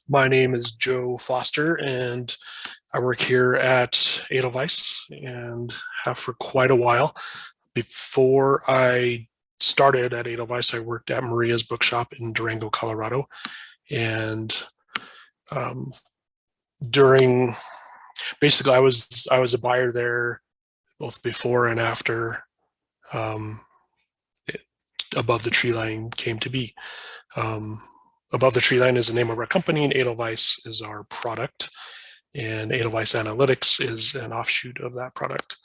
My name is Joe Foster, and I work here at Edelweiss and have for quite a while. Before I started at Edelweiss, I worked at Maria's Bookshop in Durango, Colorado. And um, during basically, I was a buyer there both before and after um, Above the Tree Line came to be. Um, Above the Tree Line is the name of our company, and Edelweiss is our product. And Edelweiss Analytics is an offshoot of that product.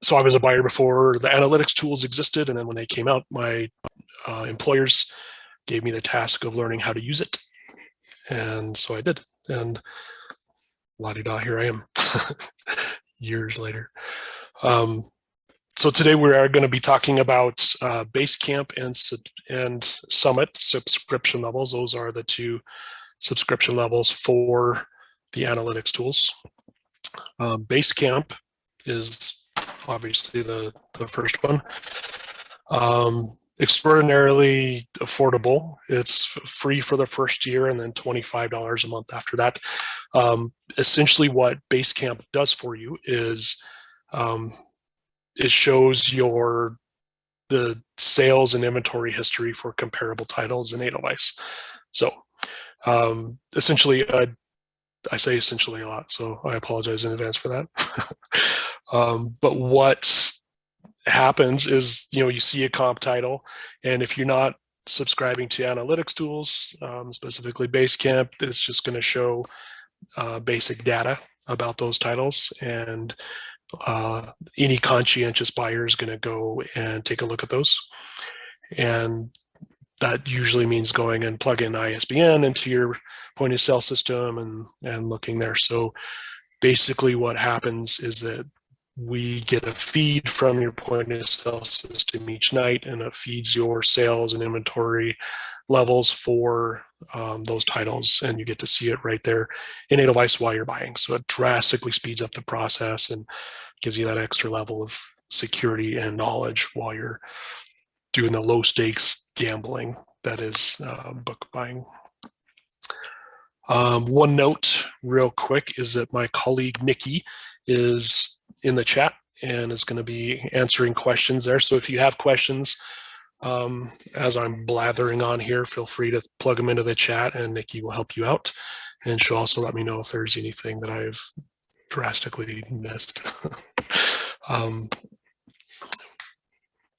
So I was a buyer before the analytics tools existed, and then when they came out, my employers gave me the task of learning how to use it, and so I did. And la-di-da, here I am, years later. So today we are going to be talking about Basecamp and Summit subscription levels. Those are the two subscription levels for the analytics tools. Basecamp is obviously the first one. Extraordinarily affordable. It's free for the first year and then $25 a month after that. Essentially what Basecamp does for you is it shows the sales and inventory history for comparable titles in Edelweiss. So essentially, I say essentially a lot, so I apologize in advance for that. But what happens is, you see a comp title, and if you're not subscribing to analytics tools, specifically Basecamp, it's just going to show basic data about those titles, and any conscientious buyer is going to go and take a look at those. And that usually means going and plug in ISBN into your point of sale system and looking there. So basically what happens is that we get a feed from your point of sale system each night, and it feeds your sales and inventory levels for those titles, and you get to see it right there in Edelweiss while you're buying. So it drastically speeds up the process and gives you that extra level of security and knowledge while you're doing the low stakes gambling that is book buying. One note real quick is that my colleague Nikki is in the chat and is going to be answering questions there. So if you have questions as I'm blathering on here, feel free to plug them into the chat and Nikki will help you out. And she'll also let me know if there's anything that I've drastically missed.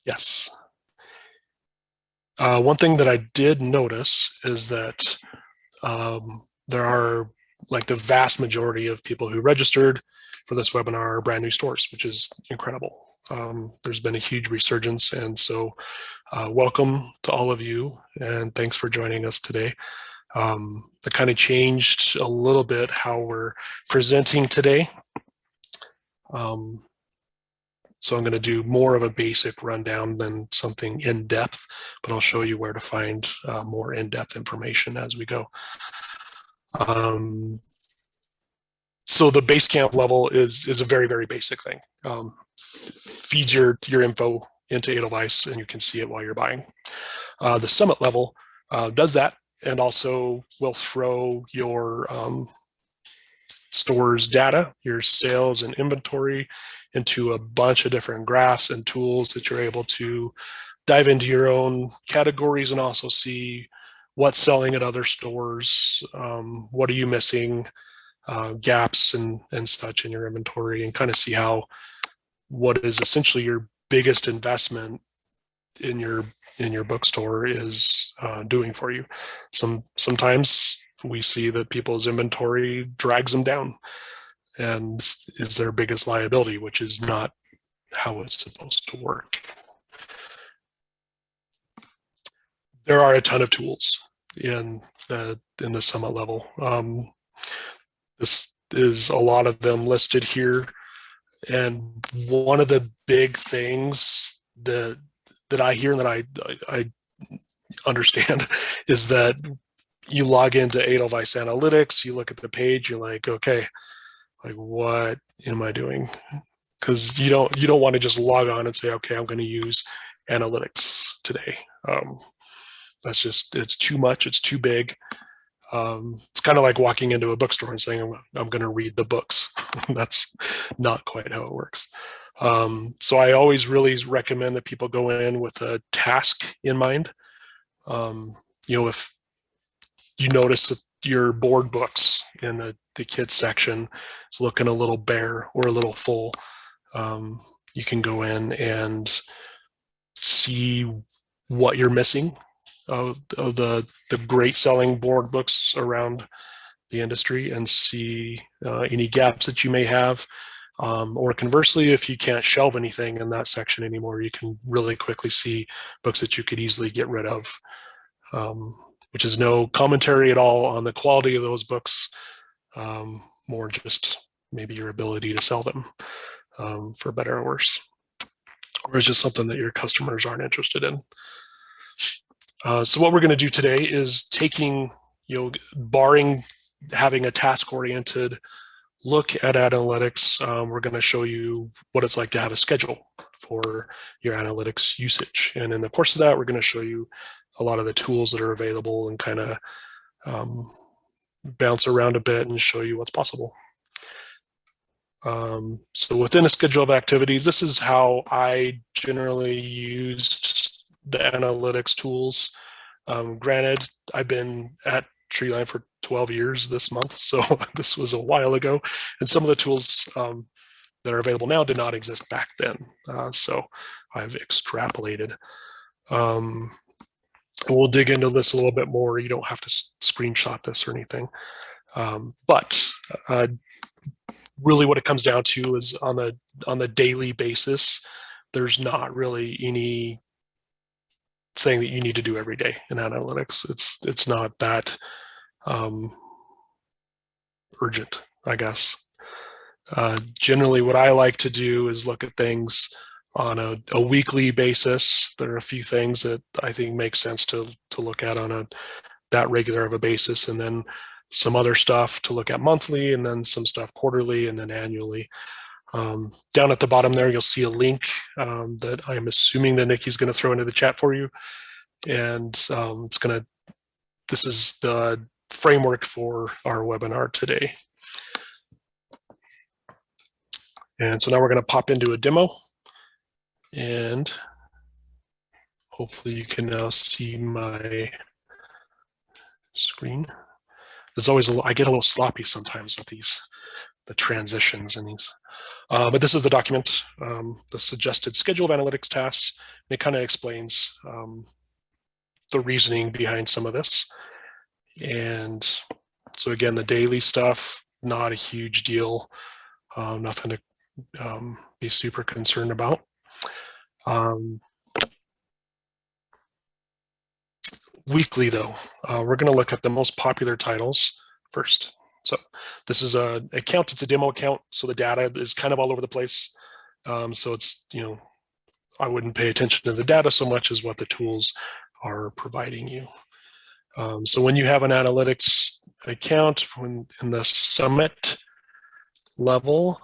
Yes. One thing that I did notice is that there are, like, the vast majority of people who registered for this webinar are brand new stores, which is incredible. There's been a huge resurgence, and so welcome to all of you, and thanks for joining us today. That kind of changed a little bit how we're presenting today. So I'm going to do more of a basic rundown than something in depth, but I'll show you where to find more in-depth information as we go. So the Basecamp level is a very, very basic thing. Feeds your info into Edelweiss, and you can see it while you're buying. The Summit level does that, and also will throw your store's data, your sales and inventory, into a bunch of different graphs and tools that you're able to dive into your own categories and also see what's selling at other stores, what are you missing, gaps and such in your inventory, and kind of see how what is essentially your biggest investment in your bookstore is doing for you. Sometimes we see that people's inventory drags them down and is their biggest liability, which is not how it's supposed to work. There are a ton of tools in the Summit level. This is a lot of them listed here, and one of the big things that I hear and that I understand is that you log into Edelweiss Analytics, you look at the page, you're like, okay, like, what am I doing? Because you don't want to just log on and say, okay, I'm going to use analytics today. It's too much, it's too big. It's kind of like walking into a bookstore and saying, I'm going to read the books. That's not quite how it works. So I always really recommend that people go in with a task in mind. If you notice that your board books in the kids section is looking a little bare or a little full, you can go in and see what you're missing of the great selling board books around the industry and see any gaps that you may have. Or conversely, if you can't shelve anything in that section anymore, you can really quickly see books that you could easily get rid of, which is no commentary at all on the quality of those books, more just maybe your ability to sell them, for better or worse, or it's just something that your customers aren't interested in. So what we're going to do today is taking, barring having a task-oriented look at analytics, we're going to show you what it's like to have a schedule for your analytics usage. And in the course of that, we're going to show you a lot of the tools that are available and kind of bounce around a bit and show you what's possible. So within a schedule of activities, this is how I generally used the analytics tools. Granted, I've been at Treeline for 12 years this month, so this was a while ago, and some of the tools that are available now did not exist back then, so I've extrapolated. We'll dig into this a little bit more. You don't have to screenshot this or anything, but really what it comes down to is on the daily basis, there's not really any thing that you need to do every day in analytics. It's not that urgent, I guess. Generally, what I like to do is look at things on a weekly basis. There are a few things that I think make sense to look at on that regular of a basis, and then some other stuff to look at monthly, and then some stuff quarterly, and then annually. Down at the bottom there, you'll see a link that I'm assuming that Nikki's going to throw into the chat for you, and this is the framework for our webinar today. And so now we're going to pop into a demo, and hopefully you can now see my screen. There's always I get a little sloppy sometimes with the transitions in these. But this is the document, the suggested schedule of analytics tasks. And it kind of explains the reasoning behind some of this. And so again, the daily stuff, not a huge deal, nothing to be super concerned about. Weekly though, we're going to look at the most popular titles first. So this is an account, it's a demo account, so the data is kind of all over the place. So it's, I wouldn't pay attention to the data so much as what the tools are providing you. So when you have an analytics account, in the summit level,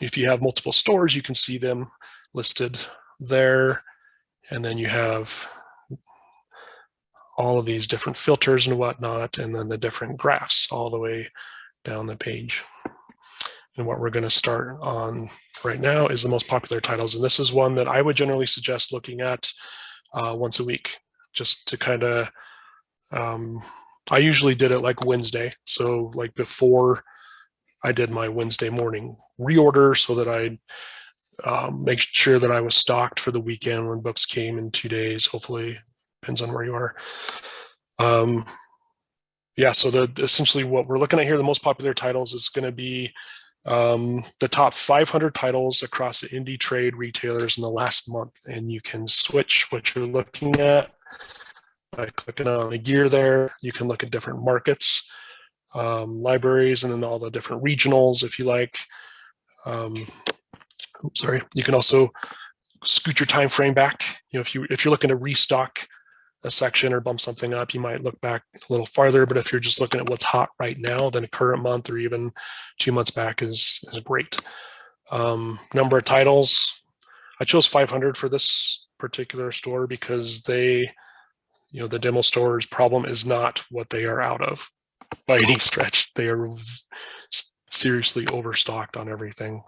if you have multiple stores, you can see them listed there. And then you have all of these different filters and whatnot, and then the different graphs all the way down the page. And what we're going to start on right now is the most popular titles. And this is one that I would generally suggest looking at once a week, just to kind of, I usually did it like Wednesday. So like before I did my Wednesday morning reorder, so that I make sure that I was stocked for the weekend when books came in 2 days, hopefully. Depends on where you are. Yeah, so essentially what we're looking at here, the most popular titles is going to be the top 500 titles across the indie trade retailers in the last month. And you can switch what you're looking at by clicking on the gear there. You can look at different markets, libraries, and then all the different regionals if you like. Sorry, you can also scoot your time frame back. If you're looking to restock a section or bump something up, you might look back a little farther. But if you're just looking at what's hot right now, then a current month or even 2 months back is great. Number of titles, I chose 500 for this particular store because they, the demo store's problem is not what they are out of by any stretch. They are seriously overstocked on everything.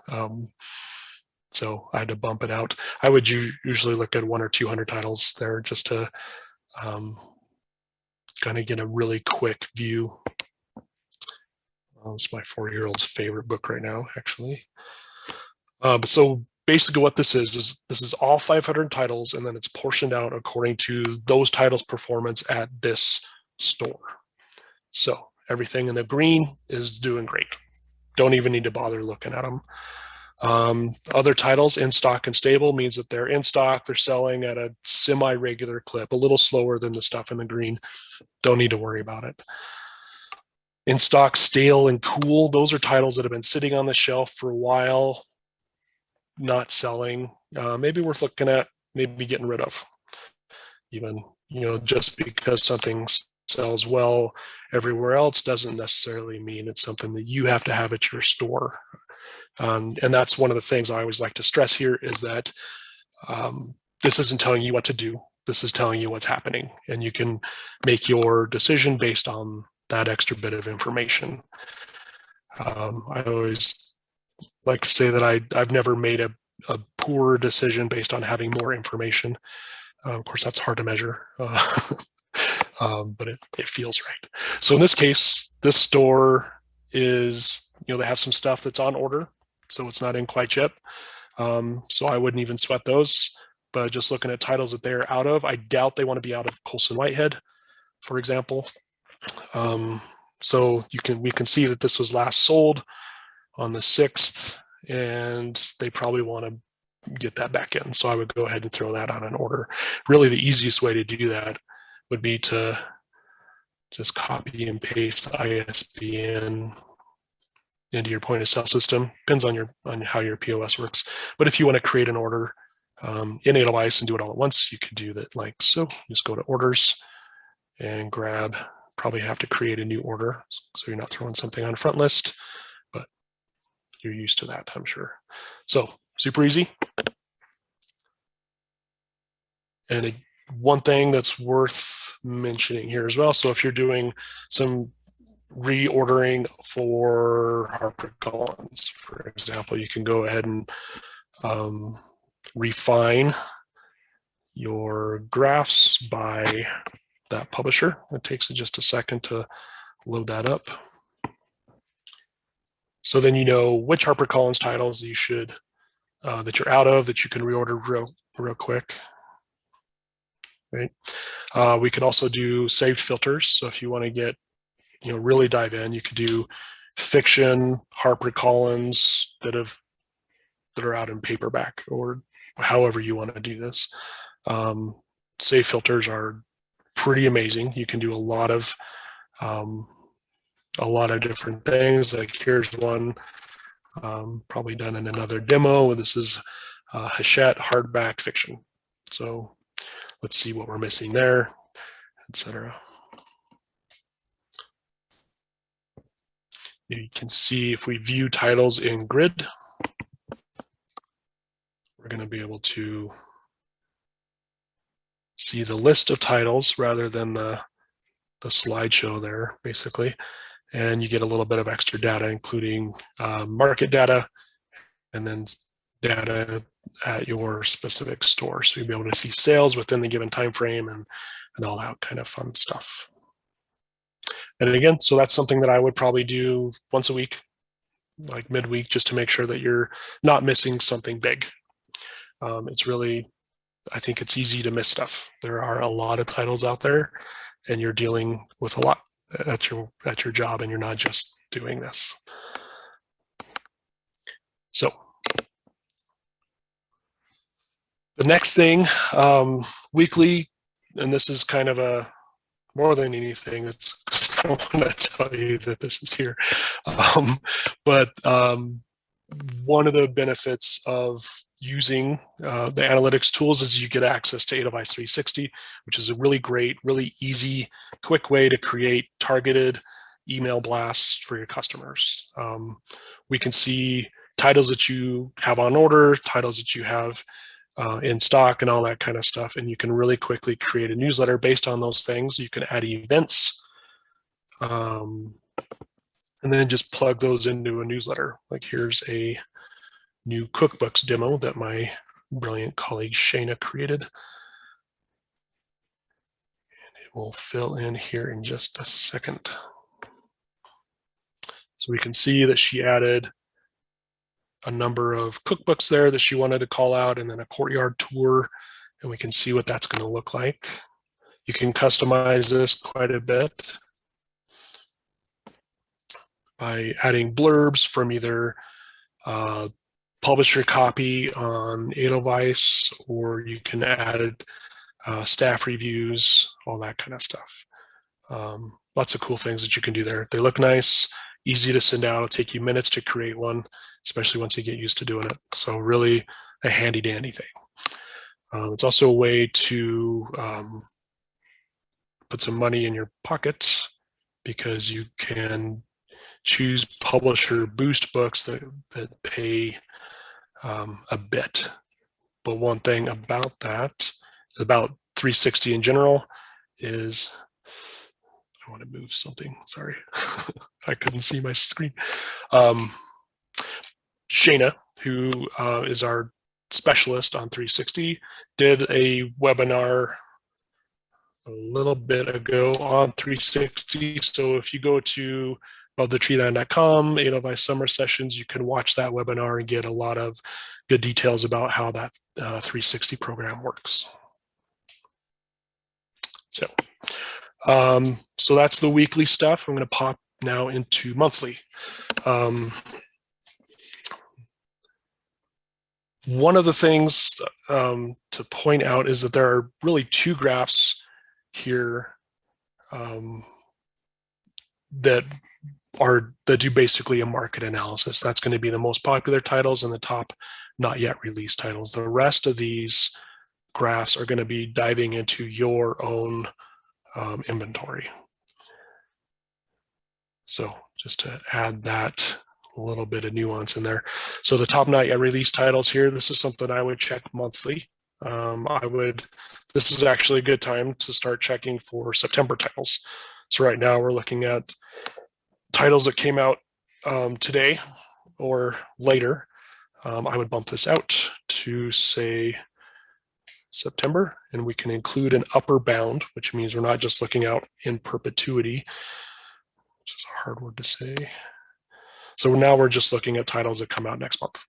So I had to bump it out. I would usually look at 100 or 200 titles there just to kind of get a really quick view. It's my 4-year-old's favorite book right now, actually. So basically what this is all 500 titles, and then it's portioned out according to those titles' performance at this store. So everything in the green is doing great. Don't even need to bother looking at them. Other titles in stock and stable means that they're in stock, they're selling at a semi-regular clip, a little slower than the stuff in the green. Don't need to worry about it. In stock, stale, and cool, those are titles that have been sitting on the shelf for a while, not selling, maybe worth looking at, maybe getting rid of. Even, just because something sells well everywhere else doesn't necessarily mean it's something that you have to have at your store. And that's one of the things I always like to stress here is that this isn't telling you what to do. This is telling you what's happening, and you can make your decision based on that extra bit of information. I always like to say that I've never made a poor decision based on having more information. Of course, that's hard to measure, but it feels right. So in this case, this store is, they have some stuff that's on order, so it's not in quite yet. So I wouldn't even sweat those. But just looking at titles that they're out of, I doubt they want to be out of Colson Whitehead, for example. So we can see that this was last sold on the 6th, and they probably want to get that back in. So I would go ahead and throw that on an order. Really, the easiest way to do that would be to just copy and paste the ISBN into your point of sale system. Depends on how your POS works. But if you want to create an order in Edelweiss and do it all at once, you can do that like so. Just go to orders and grab, probably have to create a new order so you're not throwing something on front list, but you're used to that, I'm sure. So super easy. And one thing that's worth mentioning here as well, so if you're doing some reordering for HarperCollins, for example, you can go ahead and refine your graphs by that publisher. It takes just a second to load that up. So then you know which HarperCollins titles you should that you're out of, that you can reorder real quick. Right. We can also do saved filters. So if you want to get, really dive in, you could do fiction HarperCollins that are out in paperback, or however you want to do this. Save filters are pretty amazing. You can do a lot of different things. Like here's one probably done in another demo. This is Hachette hardback fiction. So let's see what we're missing there, etc. You can see if we view titles in grid, we're going to be able to see the list of titles rather than the slideshow there, basically. And you get a little bit of extra data, including market data, and then data at your specific store. So you'll be able to see sales within the given time frame and all that kind of fun stuff. And again, so that's something that I would probably do once a week, like midweek, just to make sure that you're not missing something big. It's really, I think it's easy to miss stuff. There are a lot of titles out there, and you're dealing with a lot at your job, and you're not just doing this. So the next thing, weekly, and this is kind of a more than anything, it's I don't want to tell you that this is here, but one of the benefits of using the analytics tools is you get access to Edelweiss 360, which is a really great, really easy, quick way to create targeted email blasts for your customers. We can see titles that you have on order, titles that you have in stock and all that kind of stuff. And you can really quickly create a newsletter based on those things. You can add events, and then just plug those into a newsletter. Like here's a new cookbooks demo that my brilliant colleague Shayna created. And it will fill in here in just a second. So we can see that she added a number of cookbooks there that she wanted to call out, and then a courtyard tour, and we can see what that's going to look like. You can customize this quite a bit by adding blurbs from either publisher copy on Edelweiss, or you can add staff reviews, all that kind of stuff. Lots of cool things that you can do there. They look nice, easy to send out. It'll take you minutes to create one, especially once you get used to doing it. So really a handy dandy thing. It's also a way to put some money in your pocket, because you can choose publisher boost books that pay a bit. But one thing about that, about 360 in general, is, I want to move something, sorry. I couldn't see my screen. Shayna, who is our specialist on 360, did a webinar a little bit ago on 360. So if you go to abovethetreeline.com, Edelweiss Summer Sessions, you can watch that webinar and get a lot of good details about how that 360 program works. So that's the weekly stuff. I'm going to pop now into monthly. One of the things to point out is that there are really two graphs here that do basically a market analysis. That's going to be the most popular titles and the top not yet released titles. The rest of these graphs are going to be diving into your own inventory. So just to add that a little bit of nuance in there. So the top not yet released titles here, this is something I would check monthly. This is actually a good time to start checking for September titles. So right now we're looking at titles that came out today or later. I would bump this out to say September, and we can include an upper bound, which means we're not just looking out in perpetuity, which is a hard word to say. So now we're just looking at titles that come out next month.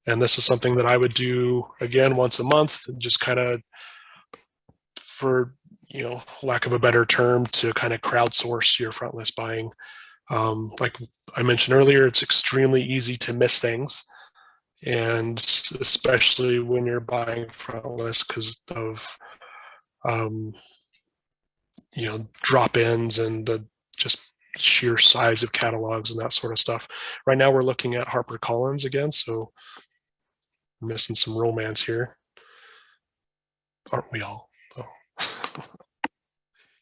And this is something that I would do again once a month, just kind of, for lack of a better term, to kind of crowdsource your front list buying. Like I mentioned earlier, it's extremely easy to miss things, and especially when you're buying front list because of drop-ins and the just sheer size of catalogs and that sort of stuff. Right now we're looking at HarperCollins again, so we're missing some romance here, aren't we all? Oh.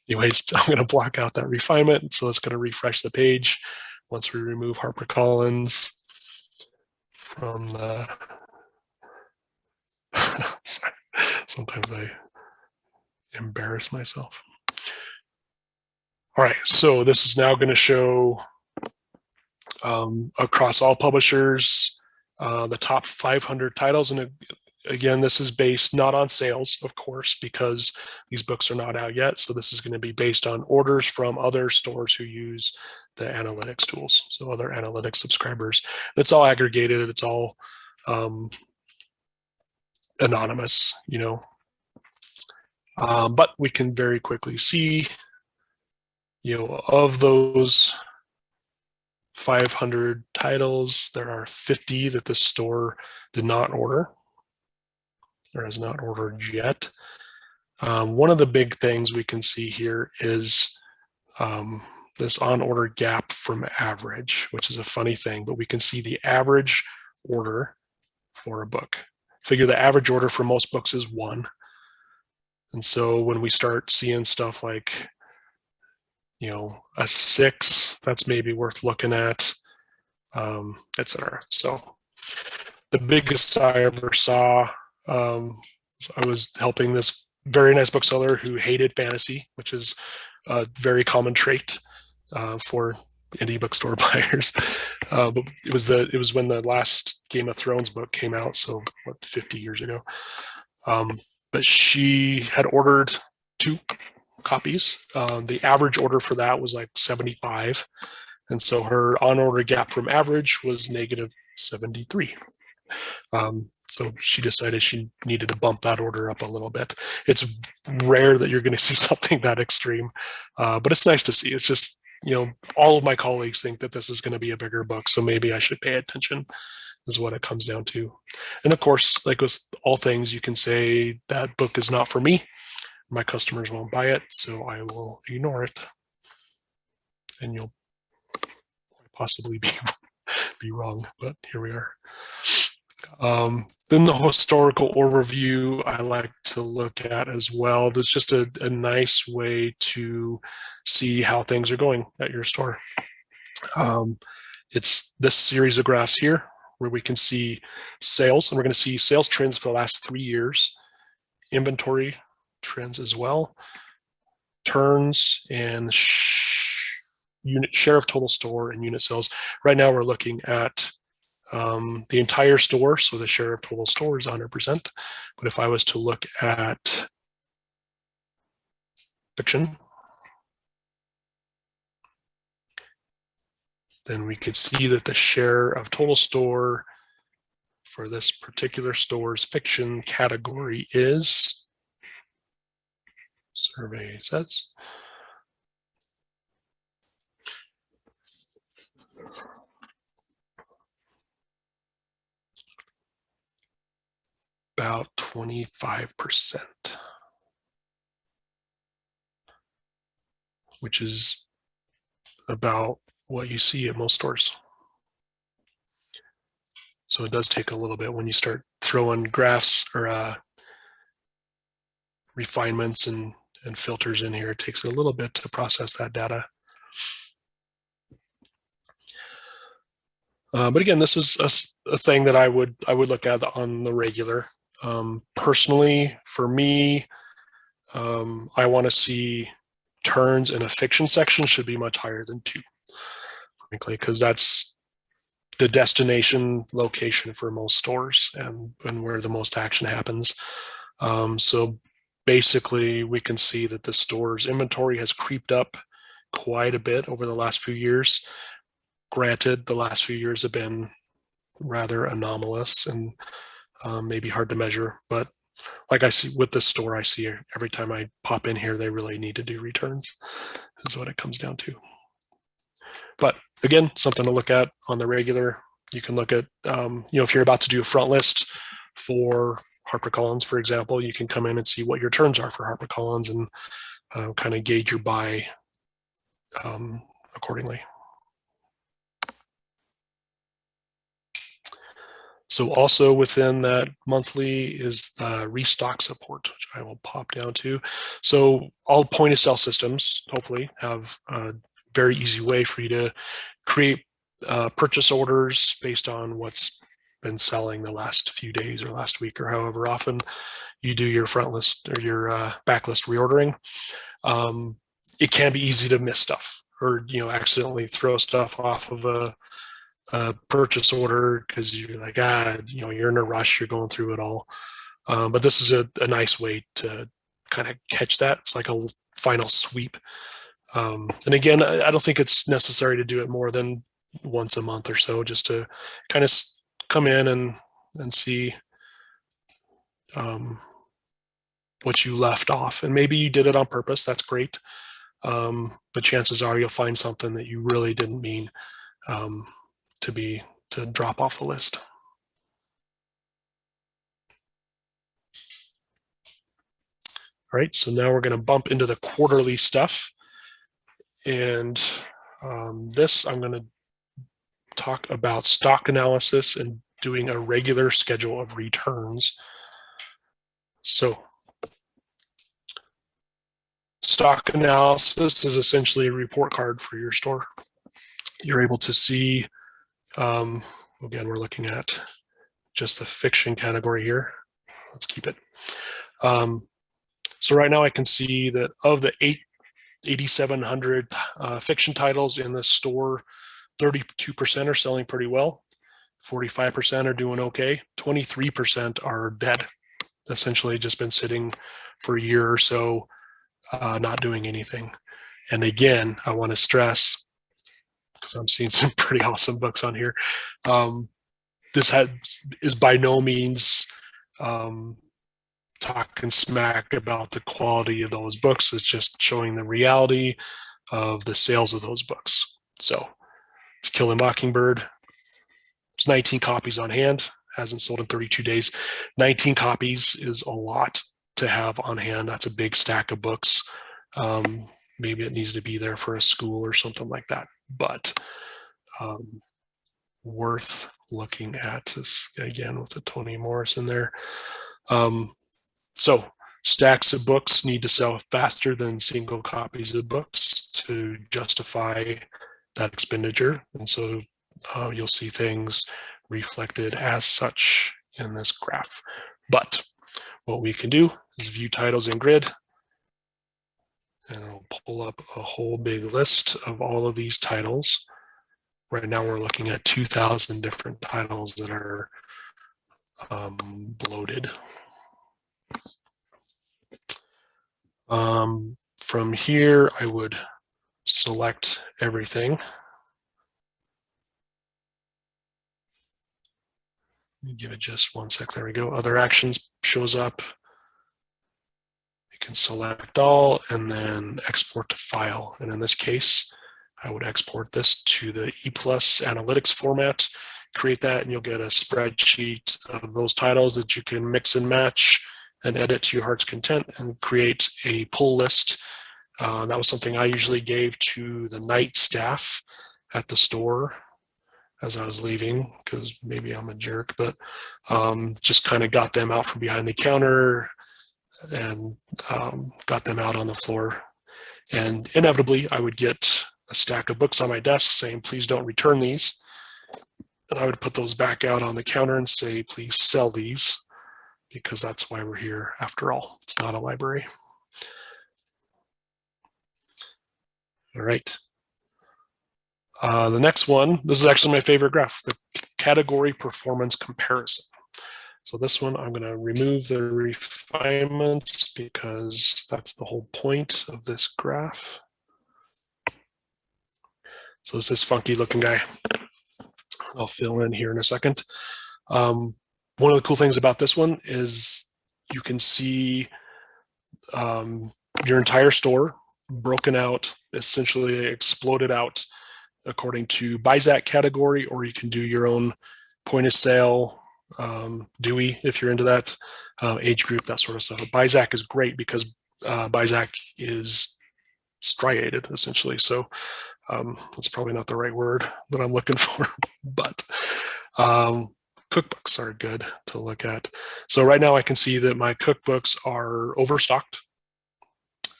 Anyways, I'm going to block out that refinement, so it's going to refresh the page once we remove HarperCollins from the sorry, sometimes I embarrass myself. All right, so this is now going to show across all publishers the top 500 titles. And again, this is based not on sales, of course, because these books are not out yet. So this is going to be based on orders from other stores who use the analytics tools, so other analytics subscribers. It's all aggregated. It's all anonymous, but we can very quickly see, of those 500 titles, there are 50 that the store did not order or has not ordered yet. One of the big things we can see here is this on order gap from average, which is a funny thing, but we can see the average order for a book. Figure the average order for most books is 1. And so when we start seeing stuff like, a 6, that's maybe worth looking at, etc. So The biggest I ever saw, I was helping this very nice bookseller who hated fantasy, which is a very common trait for indie bookstore buyers. But it was when the last Game of Thrones book came out, so what, 50 years ago. But she had ordered 2 copies. The average order for that was like 75. And so her on order gap from average was negative 73. So she decided she needed to bump that order up a little bit. It's rare that you're going to see something that extreme, but it's nice to see. It's just, all of my colleagues think that this is going to be a bigger book, so maybe I should pay attention, is what it comes down to. And of course, like with all things, you can say that book is not for me. My customers won't buy it, so I will ignore it. And you'll possibly be wrong, but here we are. Then the historical overview I like to look at as well. There's just a nice way to see how things are going at your store. It's this series of graphs here where we can see sales, and we're going to see sales trends for the last 3 years, inventory trends as well, turns, and unit share of total store and unit sales. Right now we're looking at the entire store, so the share of total store is 100%. But if I was to look at fiction, then we could see that the share of total store for this particular store's fiction category is, survey says, about 25%, which is about what you see at most stores. So it does take a little bit when you start throwing graphs or refinements and filters in here. It takes a little bit to process that data. But again, this is a thing that I would look at on the regular. Personally, for me, I want to see turns in a fiction section should be much higher than 2, frankly, because that's the destination location for most stores and where the most action happens. So basically, we can see that the store's inventory has creeped up quite a bit over the last few years. Granted, the last few years have been rather anomalous and maybe hard to measure, but like I see with this store, I see every time I pop in here, they really need to do returns, is what it comes down to. But again, something to look at on the regular. You can look at, if you're about to do a front list for HarperCollins, for example, you can come in and see what your turns are for HarperCollins and kind of gauge your buy accordingly. So also within that monthly is the restock support, which I will pop down to. So all point of sale systems hopefully have a very easy way for you to create purchase orders based on what's been selling the last few days or last week or however often you do your front list or your backlist reordering. It can be easy to miss stuff or accidentally throw stuff off of a purchase order because you're like, you're in a rush, you're going through it all. But this is a nice way to kind of catch that. It's like a final sweep. And again, I don't think it's necessary to do it more than once a month or so, just to kind of come in and see what you left off. And maybe you did it on purpose, that's great. But chances are you'll find something that you really didn't mean to drop off the list. All right, so now we're going to bump into the quarterly stuff. And this, I'm going to talk about stock analysis and doing a regular schedule of returns. So stock analysis is essentially a report card for your store. You're able to see, again, we're looking at just the fiction category here. Let's keep it. So right now I can see that of the 8,700 fiction titles in the store, 32% are selling pretty well. 45% are doing okay. 23% are dead, essentially just been sitting for a year or so, not doing anything. And again, I want to stress, because I'm seeing some pretty awesome books on here, this is by no means talking smack about the quality of those books. It's just showing the reality of the sales of those books. So, To Kill a Mockingbird, it's 19 copies on hand, hasn't sold in 32 days. 19 copies is a lot to have on hand. That's a big stack of books. Maybe it needs to be there for a school or something like that, but worth looking at this again with the Toni Morrison there. So stacks of books need to sell faster than single copies of books to justify that expenditure. And so you'll see things reflected as such in this graph. But what we can do is view titles in grid, and it'll pull up a whole big list of all of these titles. Right now we're looking at 2,000 different titles that are bloated. From here, I would select everything. Give it just one sec. There we go. Other actions shows up. You can select all and then export to file. And in this case, I would export this to the Edelweiss Analytics format, create that, and you'll get a spreadsheet of those titles that you can mix and match and edit to your heart's content and create a pull list. That was something I usually gave to the night staff at the store as I was leaving, because maybe I'm a jerk, but just kind of got them out from behind the counter and got them out on the floor. And inevitably, I would get a stack of books on my desk saying, please don't return these. And I would put those back out on the counter and say, please sell these, because that's why we're here after all. It's not a library. All right. The next one, this is actually my favorite graph, the category performance comparison. So this one, I'm going to remove the refinements because that's the whole point of this graph. So it's this funky looking guy. I'll fill in here in a second. One of the cool things about this one is you can see your entire store broken out, essentially exploded out according to BISAC category, or you can do your own point of sale, Dewey, if you're into that, age group, that sort of stuff. BISAC is great because BISAC is striated, essentially. So that's probably not the right word that I'm looking for, but cookbooks are good to look at. So right now I can see that my cookbooks are overstocked.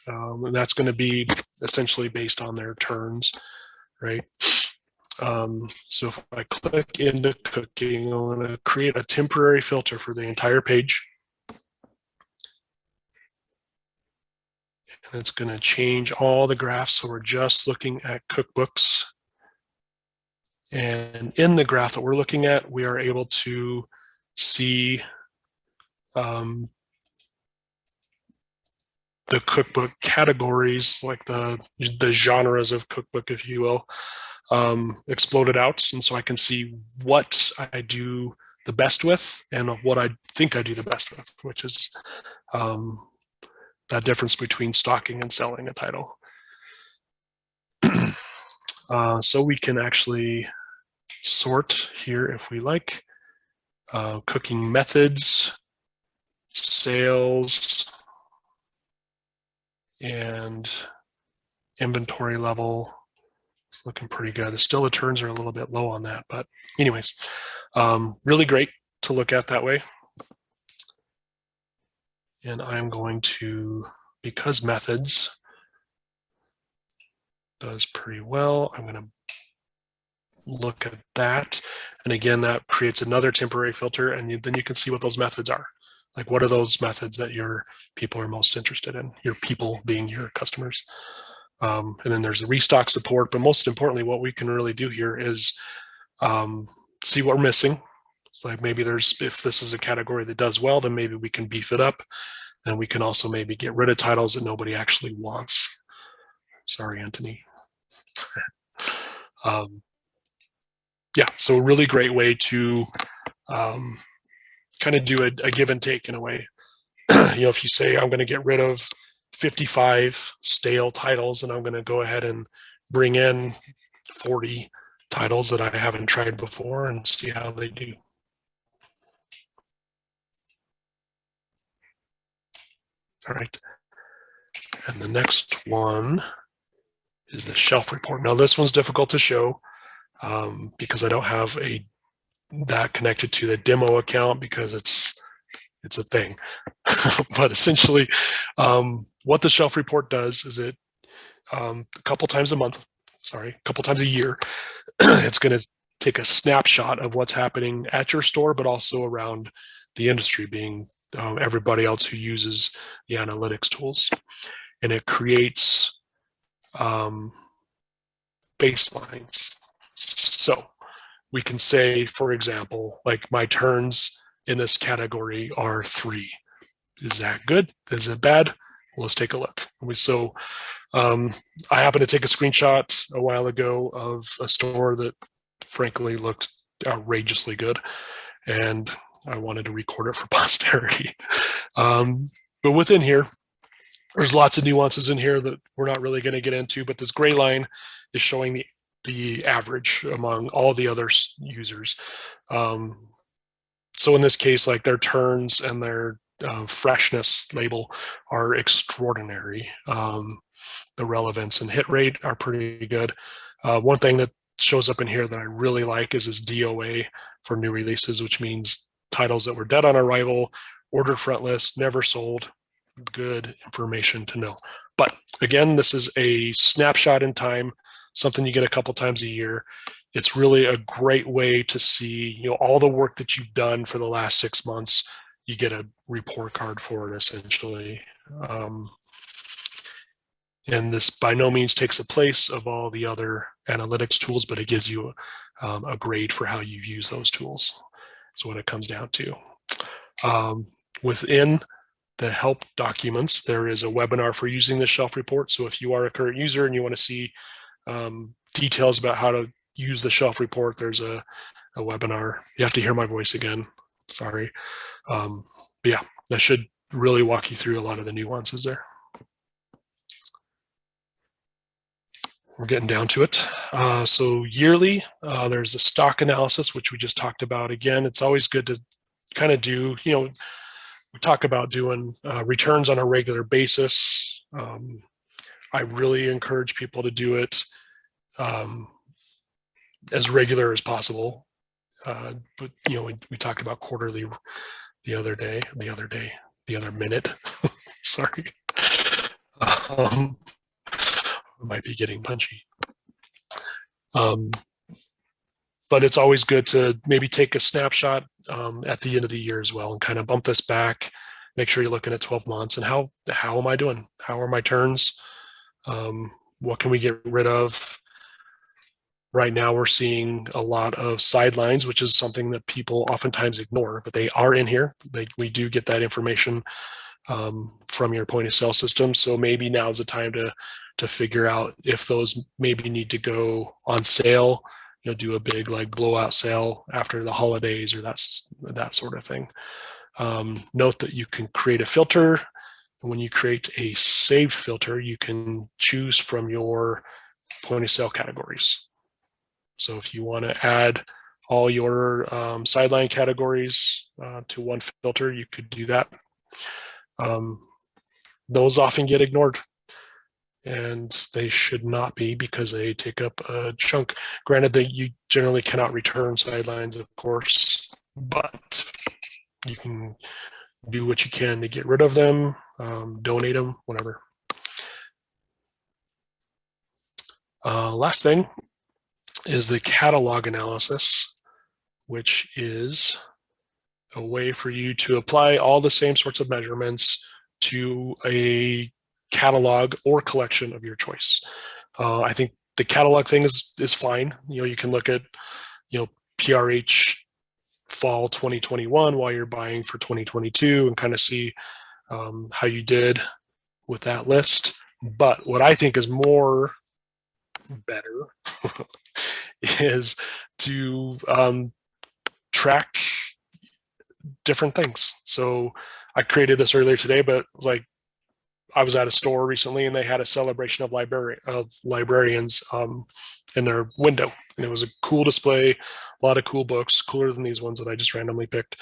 And that's going to be essentially based on their turns, right? So if I click into cooking, I'm going to create a temporary filter for the entire page. And it's going to change all the graphs. So we're just looking at cookbooks. And in the graph that we're looking at, we are able to see the cookbook categories, like the genres of cookbook, if you will, exploded out. And so I can see what I do the best with and what I think I do the best with, which is that difference between stocking and selling a title. So we can actually sort here if we like. Cooking methods, sales, and inventory level. It's looking pretty good. Still, the turns are a little bit low on that, but anyways, really great to look at that way. And I'm going to, because methods does pretty well, I'm going to look at that. And again, that creates another temporary filter, and then you can see what those methods are. Like, what are those methods that your people are most interested in? Your people being your customers. And then there's the restock support, but most importantly, what we can really do here is see what we're missing. So like maybe if this is a category that does well, then maybe we can beef it up. And we can also maybe get rid of titles that nobody actually wants. Sorry, Anthony. Yeah, so a really great way to kind of do a give and take in a way. If you say I'm going to get rid of 55 stale titles and I'm going to go ahead and bring in 40 titles that I haven't tried before and see how they do. All right. And the next one is the shelf report. Now this one's difficult to show because I don't have that connected to the demo account because it's a thing. But essentially, what the shelf report does is it a couple times a year, it's going to take a snapshot of what's happening at your store, but also around the industry, being everybody else who uses the analytics tools. And it creates baselines. So we can say, for example, like my turns in this category are 3. Is that good? Is it bad? Well, let's take a look. I happened to take a screenshot a while ago of a store that frankly looked outrageously good, and I wanted to record it for posterity. But within here, there's lots of nuances in here that we're not really going to get into, but this gray line is showing the average among all the other users. So in this case, like their turns and their freshness label are extraordinary. The relevance and hit rate are pretty good. One thing that shows up in here that I really like is this DOA for new releases, which means titles that were dead on arrival, ordered front list, never sold. Good information to know. But again, this is a snapshot in time, something you get a couple times a year. It's really a great way to see, all the work that you've done for the last 6 months. You get a report card for it, essentially. And this by no means takes the place of all the other analytics tools, but it gives you a grade for how you've used those tools. That's what it comes down to. Within the help documents, there is a webinar for using the shelf report. So if you are a current user and you want to see details about how to use the shelf report, there's a webinar. You have to hear my voice again. Sorry. But yeah, that should really walk you through a lot of the nuances there. We're getting down to it. So yearly, there's a stock analysis, which we just talked about. Again, it's always good to kind of do, we talk about doing returns on a regular basis. I really encourage people to do it as regular as possible. But we talked about quarterly the other minute. Sorry. Might be getting punchy. But it's always good to maybe take a snapshot at the end of the year as well and kind of bump this back, make sure you're looking at 12 months and how am I doing? How are my turns? What can we get rid of? Right now we're seeing a lot of sidelines, which is something that people oftentimes ignore, but they are in here. We do get that information from your point of sale system. So maybe now's the time to figure out if those maybe need to go on sale, do a big like blowout sale after the holidays or that sort of thing. Note that you can create a filter. And when you create a saved filter, you can choose from your point of sale categories. So if you want to add all your sideline categories to one filter, you could do that. Those often get ignored, and they should not be because they take up a chunk. Granted that you generally cannot return sidelines, of course, but you can do what you can to get rid of them, donate them, whatever. Last thing is the catalog analysis, which is a way for you to apply all the same sorts of measurements to a catalog or collection of your choice. I think the catalog thing is fine. You can look at PRH fall 2021 while you're buying for 2022 and kind of see how you did with that list. But what I think is more better is to track different things. So I created this earlier today, but like I was at a store recently and they had a celebration of librarians in their window, and it was a cool display, a lot of cool books, cooler than these ones that I just randomly picked.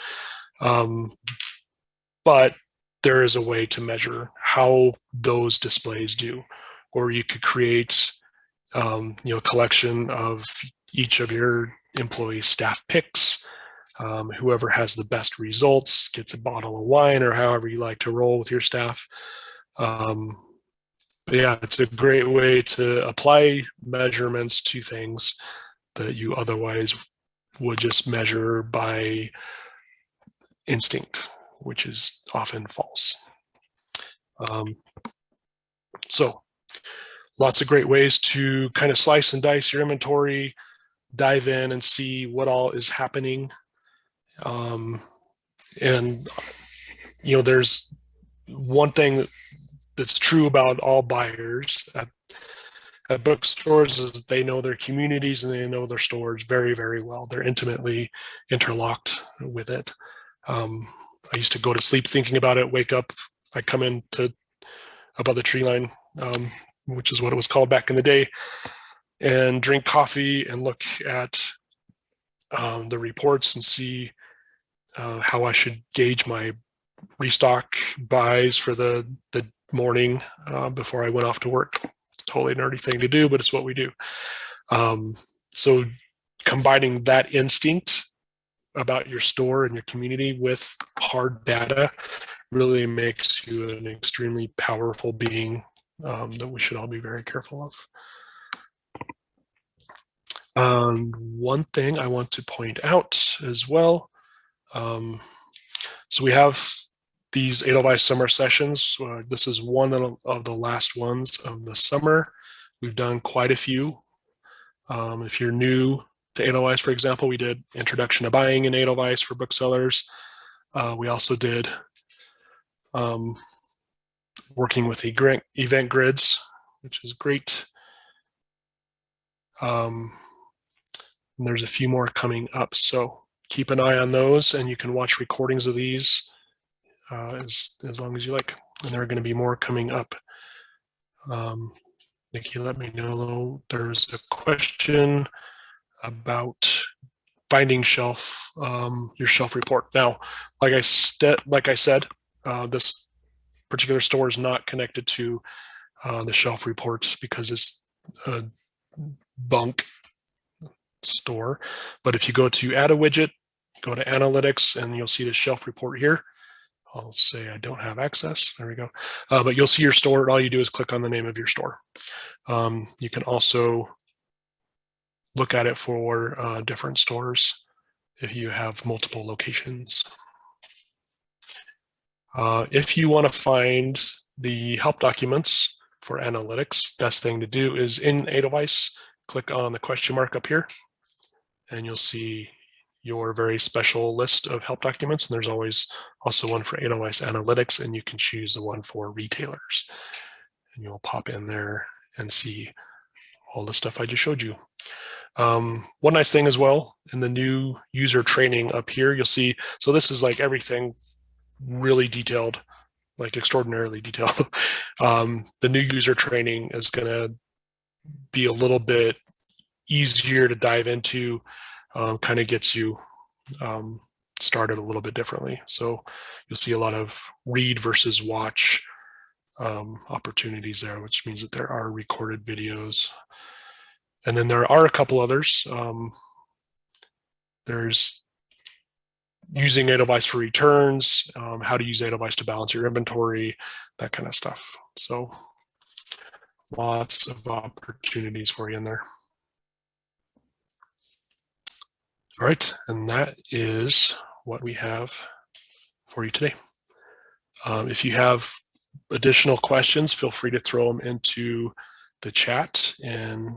But there is a way to measure how those displays do, or you could create a collection of each of your employee staff picks. Whoever has the best results gets a bottle of wine, or however you like to roll with your staff. But yeah, it's a great way to apply measurements to things that you otherwise would just measure by instinct, which is often false. So lots of great ways to kind of slice and dice your inventory, dive in and see what all is happening. And there's one thing that's true about all buyers at bookstores is they know their communities and they know their stores very, very well. They're intimately interlocked with it. I used to go to sleep thinking about it, wake up, I come into above the tree line, which is what it was called back in the day, and drink coffee and look at the reports and see how I should gauge my restock buys for the morning before I went off to work. Totally nerdy thing to do, but it's what we do. So combining that instinct about your store and your community with hard data really makes you an extremely powerful being that we should all be very careful of. One thing I want to point out as well, so we have these Edelweiss summer sessions. This is one of the last ones of the summer. We've done quite a few. If you're new to Edelweiss, for example, we did Introduction to Buying in Edelweiss for Booksellers. We also did working with event grids, which is great. And there's a few more coming up, so keep an eye on those, and you can watch recordings of these as long as you like. And there are going to be more coming up. Nikki, let me know. There's a question about finding your shelf report. Now, like I said, this particular store is not connected to the shelf reports because it's a bunk store. But if you go to add a widget, go to analytics, and you'll see the shelf report here. I'll say I don't have access. There we go. But you'll see your store, and all you do is click on the name of your store. You can also look at it for different stores if you have multiple locations. If you want to find the help documents for analytics, best thing to do is in Edelweiss, click on the question mark up here, and you'll see your very special list of help documents. And there's always also one for Edelweiss Analytics, and you can choose the one for retailers. And you'll pop in there and see all the stuff I just showed you. One nice thing as well, in the new user training up here, you'll see, so this is like everything really detailed, like extraordinarily detailed. The new user training is going to be a little bit easier to dive into, kind of gets you started a little bit differently. So you'll see a lot of read versus watch opportunities there, which means that there are recorded videos. And then there are a couple others. There's using Edelweiss for returns, how to use Edelweiss to balance your inventory, that kind of stuff. So lots of opportunities for you in there. All right, and that is what we have for you today. If you have additional questions, feel free to throw them into the chat, and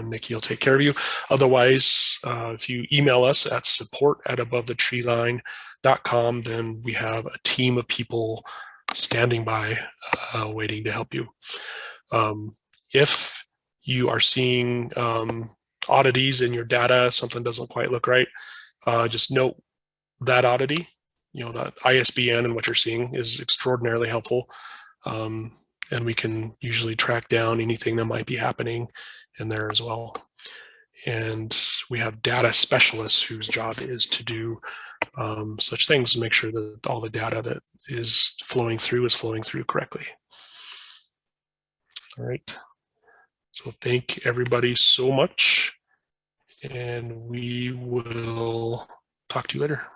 Nikki will take care of you. Otherwise, if you email us at support@abovethetreeline.com, then we have a team of people standing by waiting to help you. If you are seeing oddities in your data, something doesn't quite look right, just note that oddity. That ISBN and what you're seeing is extraordinarily helpful. And we can usually track down anything that might be happening in there as well. And we have data specialists whose job is to do such things, and make sure that all the data that is flowing through correctly. All right. So thank everybody so much, and we will talk to you later.